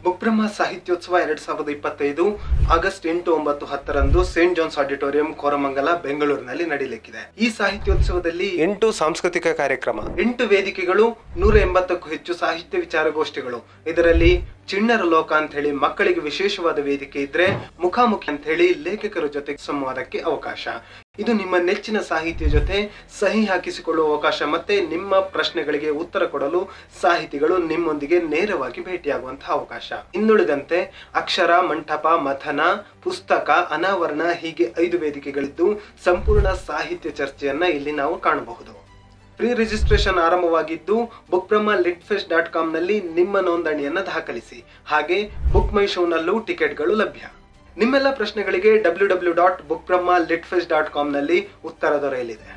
Book Brahma ಸಾಹಿತ್ಯೋತ್ಸವ 2025 August 8, 9, 10ರಂದು Saint John's auditorium Koramangala ಬೆಂಗಳೂರಿನಲ್ಲಿ ನಡೆಯಲಿಕ್ಕಿದೆ. ಈ ಸಾಹಿತ್ಯೋತ್ಸವದಲ್ಲಿ 8 ಸಾಂಸ್ಕೃತಿಕ ಕಾರ್ಯಕ್ರಮ, 8 ವೇದಿಕೆಗಳು, 180ಕ್ಕೂ ಹೆಚ್ಚು ಸಾಹಿತ್ಯ ವಿಚಾರಗೋಷ್ಠಿಗಳು. ಇದರಲ್ಲಿ ಚಿಣ್ಣರ ಲೋಕ ಅಂತ ಹೇಳಿ ಮಕ್ಕಳಿಗೆ ವಿಶೇಷವಾದ ವೇದಿಕೆ ಇದ್ರೆ, ಮುಖಾಮುಖಿ ಅಂತ ಹೇಳಿ ಲೇಖಕರ ಜೊತೆ ಸಂವಾದಕ್ಕೆ ಅವಕಾಶ. ಇದು ನಿಮ್ಮ ನೆಚ್ಚಿನ ಸಾಹಿತ್ಯ ಜೊತೆ ಸಹಿ ಹಾಕಿಸಿಕೊಳ್ಳುವ ಅವಕಾಶ, ಮತ್ತೆ ನಿಮ್ಮ ಪ್ರಶ್ನೆಗಳಿಗೆ ಉತ್ತರ ಕೊಡಲು ಸಾಹಿತಿಗಳು ನಿಮ್ಮೊಂದಿಗೆ ನೇರವಾಗಿ ಭೇಟಿಯಾಗುವಂತಹ ಅವಕಾಶ. ಇನ್ನುಳಿದಂತೆ ಅಕ್ಷರ, ಮಂಟಪ, ಮಥನ, ಪುಸ್ತಕ, ಅನಾವರಣ ಹೀಗೆ 5 ವೇದಿಕೆಗಳಿದ್ದು ಸಂಪೂರ್ಣ ಸಾಹಿತ್ಯ ಚರ್ಚೆಯನ್ನ ಇಲ್ಲಿ ನಾವು ಕಾಣಬಹುದು. ಪ್ರೀ ರಿಜಿಸ್ಟ್ರೇಷನ್ ಆರಂಭವಾಗಿದ್ದು bookbrahma.litfest.com ನಲ್ಲಿ ನಿಮ್ಮ ನೋಂದಣಿಯನ್ನ ದಾಖಲಿಸಿ. ಹಾಗೆ ಬುಕ್ ಮೈ ಶೋ ನಲ್ಲೂ ಟಿಕೆಟ್ಗಳು ಲಭ್ಯ. ನಿಮ್ಮೆಲ್ಲ ಪ್ರಶ್ನೆಗಳಿಗೆ www.bookbrahma.litfest.com ನಲ್ಲಿ ಉತ್ತರ ದೊರೆಯಲಿದೆ.